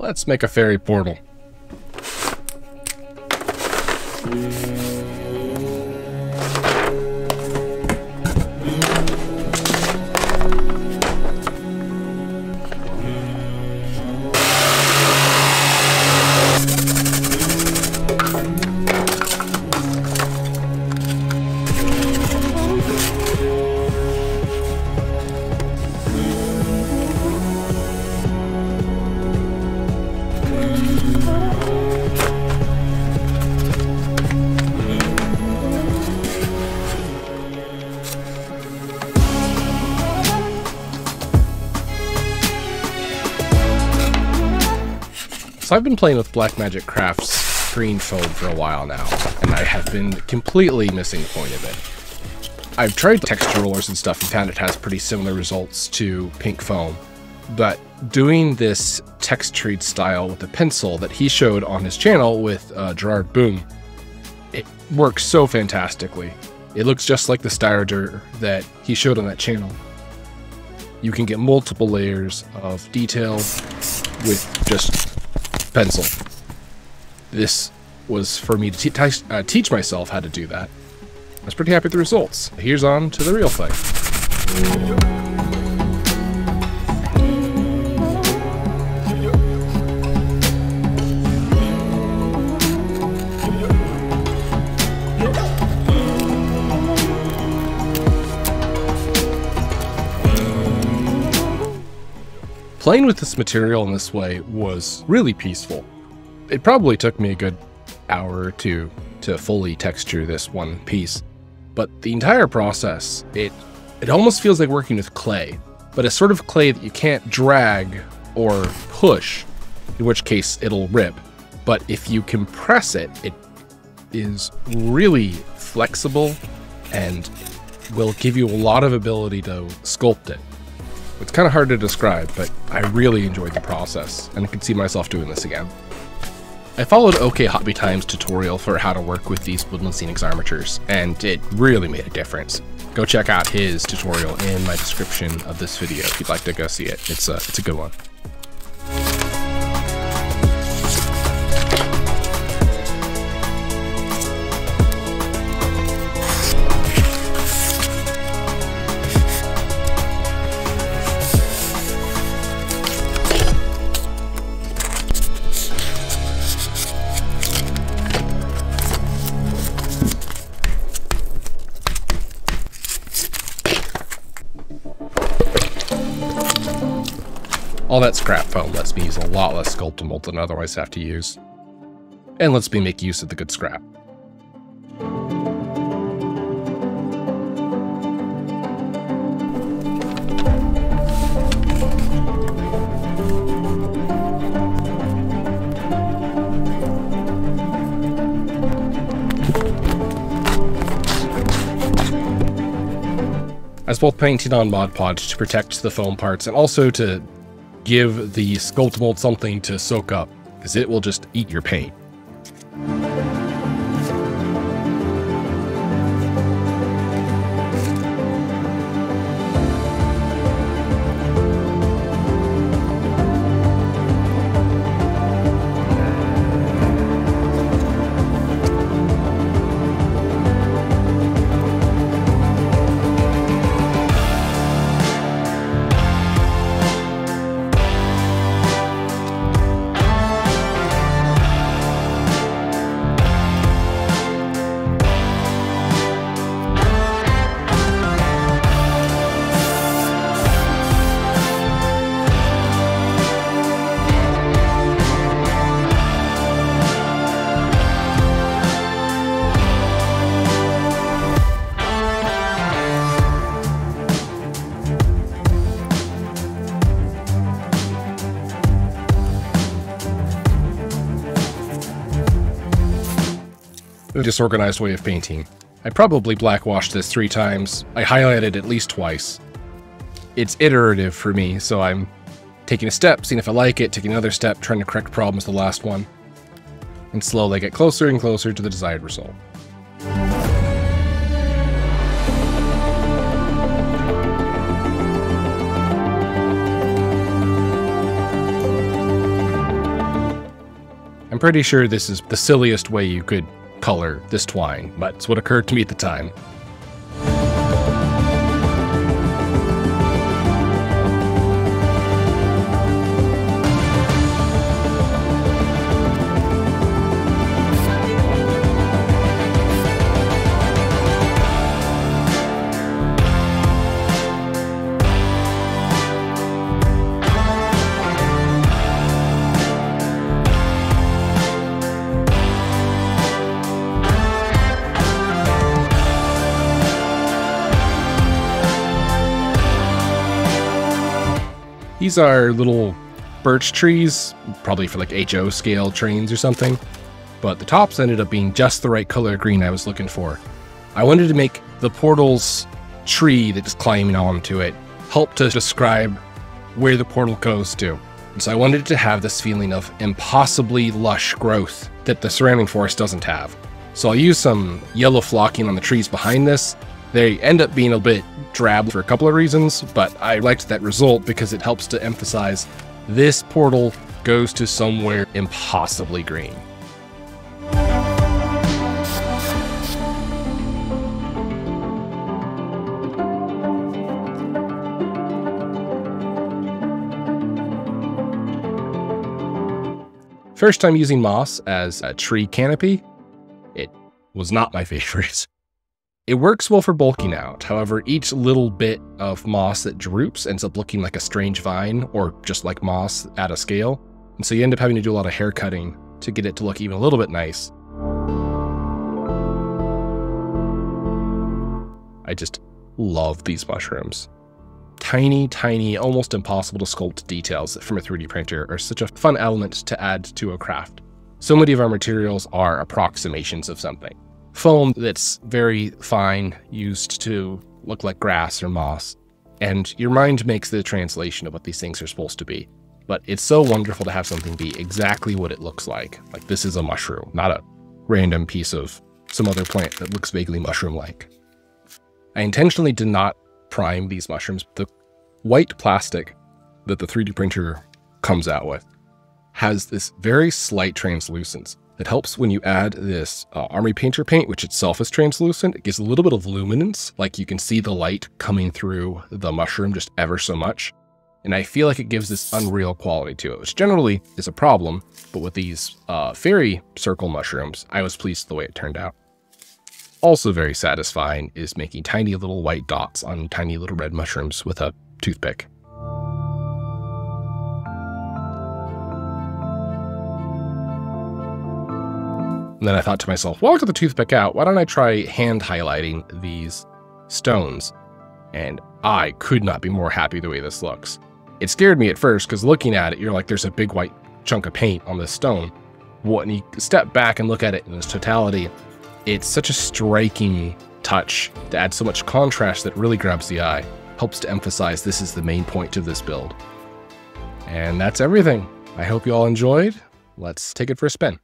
Let's make a fairy portal. So I've been playing with Blackmagic Crafts green foam for a while now, and I have been completely missing the point of it. I've tried texture rollers and stuff and found it has pretty similar results to pink foam, but doing this textured style with a pencil that he showed on his channel with Gerard Boom, it works so fantastically. It looks just like the Styrodur that he showed on that channel. You can get multiple layers of detail with just pencil. This was for me to teach myself how to do that. I was pretty happy with the results. Here's on to the real thing. Playing with this material in this way was really peaceful. It probably took me a good hour or two to fully texture this one piece, but the entire process, it almost feels like working with clay, but a sort of clay that you can't drag or push, in which case it'll rip. But if you compress it, it is really flexible and will give you a lot of ability to sculpt it. It's kind of hard to describe, but I really enjoyed the process, and I can see myself doing this again. I followed OK Hobby Time's tutorial for how to work with these Woodland Scenics armatures, and it really made a difference. Go check out his tutorial in my description of this video if you'd like to go see it. It's a good one. All that scrap foam lets me use a lot less Sculptamold than I otherwise have to use, and lets me make use of the good scrap. I was both painting on Mod Podge to protect the foam parts and also to give the Sculptamold something to soak up, because it will just eat your paint. A disorganized way of painting. I probably blackwashed this 3 times. I highlighted at least twice. It's iterative for me, so I'm taking a step, seeing if I like it, taking another step, trying to correct problems the last one, and slowly get closer and closer to the desired result. I'm pretty sure this is the silliest way you could color this twine, but it's what occurred to me at the time. These are little birch trees, probably for like HO scale trains or something, but the tops ended up being just the right color green I was looking for. I wanted to make the portal's tree that is climbing onto it help to describe where the portal goes to. And so I wanted it to have this feeling of impossibly lush growth that the surrounding forest doesn't have. So I'll use some yellow flocking on the trees behind this. They end up being a bit drab for a couple of reasons, but I liked that result because it helps to emphasize this portal goes to somewhere impossibly green. First time using moss as a tree canopy, it was not my favorite. It works well for bulking out, however, each little bit of moss that droops ends up looking like a strange vine, or just like moss at a scale, and so you end up having to do a lot of hair cutting to get it to look even a little bit nice. I just love these mushrooms. Tiny, tiny, almost impossible to sculpt details from a 3D printer are such a fun element to add to a craft. So many of our materials are approximations of something. Foam that's very fine, used to look like grass or moss, and your mind makes the translation of what these things are supposed to be. But it's so wonderful to have something be exactly what it looks like. Like this is a mushroom, not a random piece of some other plant that looks vaguely mushroom-like. I intentionally did not prime these mushrooms. The white plastic that the 3D printer comes out with has this very slight translucence that helps when you add this Army Painter paint, which itself is translucent. It gives a little bit of luminance, like you can see the light coming through the mushroom just ever so much. And I feel like it gives this unreal quality to it, which generally is a problem, but with these fairy circle mushrooms, I was pleased with the way it turned out. Also very satisfying is making tiny little white dots on tiny little red mushrooms with a toothpick. And then I thought to myself, well, I got the toothpick out. Why don't I try hand highlighting these stones? And I could not be more happy the way this looks. It scared me at first because looking at it, you're like, there's a big white chunk of paint on this stone. When you step back and look at it in its totality, it's such a striking touch to add so much contrast that really grabs the eye. Helps to emphasize this is the main point of this build. And that's everything. I hope you all enjoyed. Let's take it for a spin.